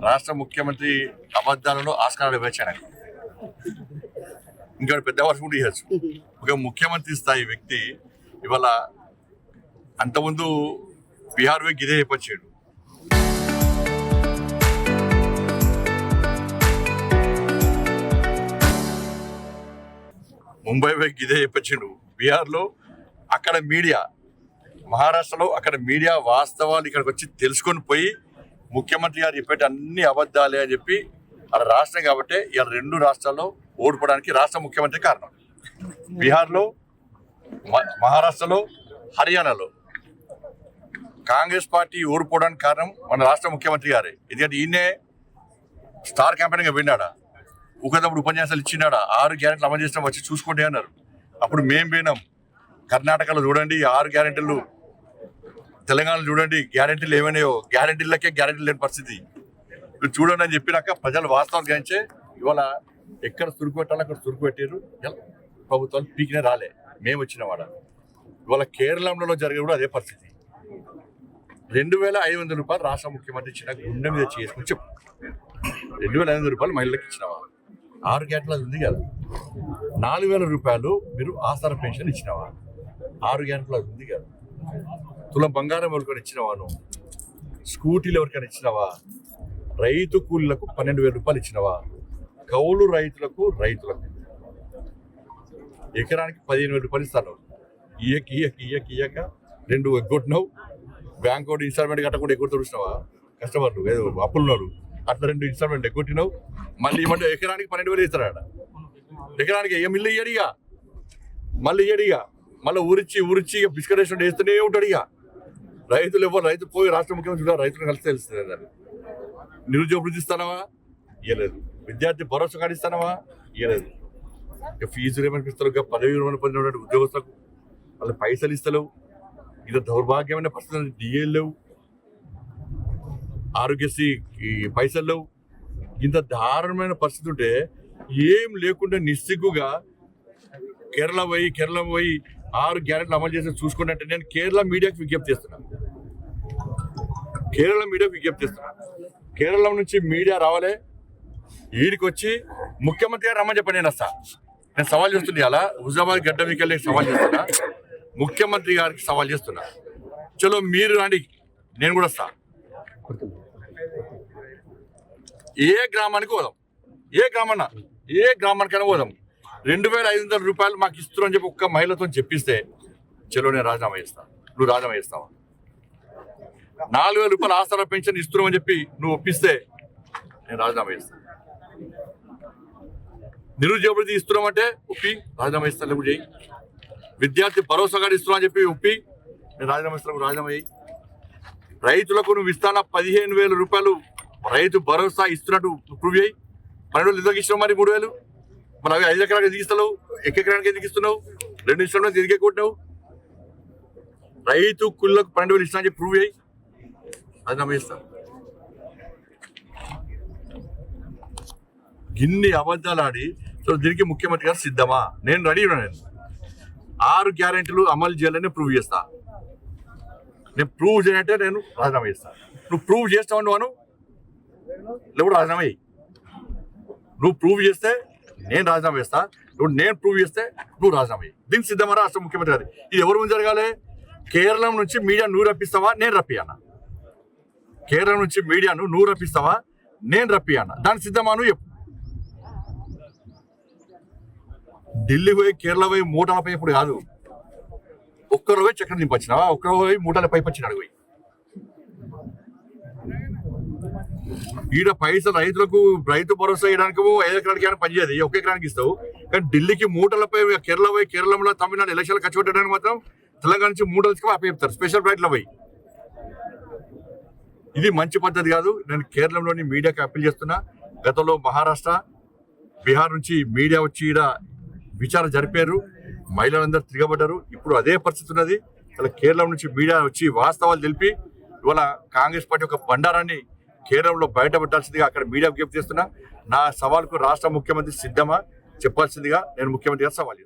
రాష్ట్ర ముఖ్యమంత్రి అబద్ధాలలో ఆస్కారాలు ఇవ్వచ్చాను. ఇంకా పెద్ద వర్షం కూడా ఇవ్వచ్చు. ఒక ముఖ్యమంత్రి స్థాయి వ్యక్తి ఇవాళ అంతకుముందు బీహార్ పోయి గిదే చెప్పచ్చాడు. ముంబై పోయి గిదే చెప్పచ్చాడు. బీహార్లో అక్కడ మీడియా, మహారాష్ట్రలో అక్కడ మీడియా వాస్తవాలు ఇక్కడికి వచ్చి తెలుసుకొని పోయి ముఖ్యమంత్రి గారు చెప్పేటి అన్ని అబద్ధాలే అని చెప్పి అక్కడ రాష్ట్రం కాబట్టి ఇలా 2 రాష్ట్రాల్లో ఓడిపోవడానికి రాష్ట్ర ముఖ్యమంత్రి కారణం. బీహార్లో, మహారాష్ట్రలో, హర్యానాలో కాంగ్రెస్ పార్టీ ఓడిపోవడానికి కారణం మన రాష్ట్ర ముఖ్యమంత్రి గారే. ఎందుకంటే ఈయనే స్టార్ క్యాంపెయిన్గా విన్నాడా, ఒకదప్పుడు ఉపన్యాసాలు ఇచ్చినాడా, 6 గ్యారెంటీలు అమలు చేసినా వచ్చి చూసుకోండి అన్నారు. అప్పుడు మేము పోయినాం. కర్ణాటకలో చూడండి 6 గ్యారెంటీలు, తెలంగాణలో చూడండి గ్యారెంటీలు ఏమైనాయో, గ్యారెంటీలకే గ్యారెంటీలు లేని పరిస్థితి. మీరు చూడండి అని చెప్పినాక ప్రజలు వాస్తవాలు గ్రహించే ఇవాళ ఎక్కడ తురుకు పెట్టాలో అక్కడ తురుకు పెట్టారు. ప్రభుత్వాలు పీకినే రాలే, మేము వచ్చిన వాడ. ఇవాళ కేరళలో జరిగే కూడా అదే పరిస్థితి. 2,500 రూపాయలు రాష్ట్ర ముఖ్యమంత్రి ఇచ్చిన గుండె మీద చేసుకుని చెప్పు. 2,500 రూపాయలు మహిళలకు ఇచ్చినవా? 6 గ్యారెంటీలు అది ఉంది కదా. 4,000 రూపాయలు మీరు ఆసర పెన్షన్ ఇచ్చినవా? 6 గ్యారెంటీలు అది ఉంది కదా. తులం బంగారం ఎవరికైనా ఇచ్చినవాను? స్కూటీలు ఎవరికైనా ఇచ్చినవా? రైతు కూలీలకు 12,000 రూపాయలు ఇచ్చినవా? కౌలు రైతులకు ఎకరానికి 15,000 రూపాయలు ఇస్తాను. ఇయ్యక 2 ఎగ్గొట్టినావు. బ్యాంక్ ఒకటి ఇన్స్టాల్మెంట్ కట్టకుండా ఎగ్గొట్టు చూసినావా? కస్టమర్లు ఏదో అప్పులున్నారు, అట్లా 2 ఇన్స్టాల్మెంట్ ఎగ్గొట్టినావు. మళ్ళీ ఇవ్వండి ఎకరానికి 12,000 ఇస్తారాడ. ఎకరానికి ఏం ఇల్లు ఇయ్యడిగా, మళ్ళీ ఇయ్యడిగా, మళ్ళీ ఊరిచ్చి బిస్కెట్ వేసుకుంటే వేస్తూనే ఉంటాడు. ఇక రైతులు ఎవరు, రైతు పోయి రాష్ట్ర ముఖ్యమంత్రి రైతులను కలిసి తెలుస్తుంది. దాన్ని నిరుద్యోగ వృద్ధి ఇస్తానవా? ఇవ్వలేదు. విద్యార్థి భరోసా కార్డు ఇస్తానవా? ఇవ్వలేదు. ఇక ఫీజులు ఏమని ఇస్తారు? ఇక పదవి విరమణ పొందిన ఉద్యోగస్తులకు వాళ్ళు పైసలు ఇస్తలేవు. ఇది దౌర్భాగ్యమైన పరిస్థితులు. డిఏలు లేవు, ఆరోగ్యశ్రీ పైసలు లేవు. ఇంత దారుణమైన పరిస్థితి ఉంటే ఏం లేకుండా నిస్సిగ్గుగా కేరళ పోయి 6 గ్యారెంటీలు అమలు చేసి చూసుకున్నట్టు నేను కేరళ మీడియాకి విజ్ఞప్తి చేస్తున్నాను. కేరళ నుంచి మీడియా రావాలే, వీడికి వచ్చి ముఖ్యమంత్రి గారు రమ్మని చెప్పండి. నేను సవాల్ చేస్తున్నా. అలా హుజాబాద్ గడ్డ మీకెళ్ళి సవాల్ చేస్తున్నా, ముఖ్యమంత్రి గారికి సవాల్ చేస్తున్నా. చలో మీరు రండి, నేను కూడా వస్తా. ఏ గ్రామానికి పోదాం, ఏ గ్రామానికైనా పోదాం. 2,500 రూపాయలు మాకు ఇస్తున్నా అని చెప్పి ఒక్క మహిళతో చెప్పిస్తే చలో నేను రాజీనామా చేస్తాను. నువ్వు రాజీనామా చేస్తావా? 4,000 రూపాయలు ఆసరా పెన్షన్ ఇస్తున్నామని చెప్పి నువ్వు ఒప్పిస్తే నేను రాజీనామా చేస్తాను. నిరుద్యోగ వృద్ధి ఇస్తున్నామంటే ఒప్పి రాజీనామా ఇస్తాను, లేవు చేయి. విద్యార్థి భరోసా కార్డు ఇస్తున్నామని చెప్పి ఒప్పి నేను రాజీనామా ఇస్తాను, రాజీనామా చేయి. రైతులకు నువ్వు ఇస్తానా 15,000 రూపాయలు రైతు భరోసా ఇస్తున్నట్టు ప్రూవ్ చేయి. 12,000 ఎందుకు ఇచ్చినావు? మరి 3,000 మరి అవి 5 ఎకరాలకు ఎందుకు ఇస్తున్నావు? ఎకరానికి ఎందుకు ఇస్తున్నావు? 2 ఇస్తున్నావు, ఎందుకే కొట్టినావు? రైతు కూలీలకు 12,000 ఇస్తున్నా చెప్పి ప్రూవ్ చేయి, రాజీనామా చేస్తా. ఇన్ని అబద్ధాలు ఆడి సో దీనికి ముఖ్యమంత్రి గారు సిద్ధమా? నేను రెడీ ఉన్నాను. 6 గ్యారెంటీలు అమలు చేయాలని ప్రూవ్ చేస్తా. నేను ప్రూవ్ చేయనంటే నేను రాజీనామా చేస్తా. నువ్వు ప్రూవ్ చేస్తావు నువ్వు, లేవు రాజీనామా చేయి. నువ్వు ప్రూవ్ చేస్తే నేను రాజీనామా చేస్తా, నేను ప్రూవ్ చేస్తే నువ్వు రాజీనామా చేయి. దీనికి సిద్ధమా రాష్ట్ర ముఖ్యమంత్రి గారు? ఇది ఎవరి ముందు జరగాలి? కేరళ నుంచి మీడియా నువ్వు రప్పిస్తావా, నేను రప్పియానా? కేరళ నుంచి మీడియాను నువ్వు రప్పిస్తావా, నేను రప్పియానా? దానికి సిద్ధమా నువ్వు చెప్పు. ఢిల్లీ పోయి కేరళ పోయి మూటల పై ఇప్పుడు కాదు, ఒక్కరు పోయి చక్కెర నింపొచ్చినావా? ఒక్కరు పోయి మూటల పైపు వచ్చినాడు పోయి. ఈడ పైసలు రైతులకు రైతు భరోసా వేయడానికి 5 ఎకరానికి అయినా పనిచేయదు, 1 ఎకరానికి ఇస్తావు. కానీ ఢిల్లీకి మూటలపై కేరళలో తమిళనాడు ఎలక్షన్లు ఖర్చు పెట్టడానికి మాత్రం తెలంగాణ నుంచి మూటలకి అప్పచెప్తారు, స్పెషల్ ఫ్లైట్లో పోయి. ఇది మంచి పద్ధతి కాదు. నేను కేరళలోని మీడియాకి అప్పీల్ చేస్తున్నా. గతంలో మహారాష్ట్ర, బీహార్ నుంచి మీడియా వచ్చి ఈడ విచారణ జరిపారు, మహిళలందరూ తిరగబడ్డారు. ఇప్పుడు అదే పరిస్థితి ఉన్నది. అలా కేరళ నుంచి మీడియా వచ్చి వాస్తవాలు తెలిపి ఇవాళ కాంగ్రెస్ పార్టీ ఒక బండారాన్ని కేరళలో బయటపెట్టాల్సిందిగా అక్కడ మీడియా విజ్ఞప్తి చేస్తున్నా. నా సవాల్కు రాష్ట్ర ముఖ్యమంత్రి సిద్ధమా చెప్పాల్సిందిగా నేను ముఖ్యమంత్రి గారు సవాల్ చేస్తున్నాను.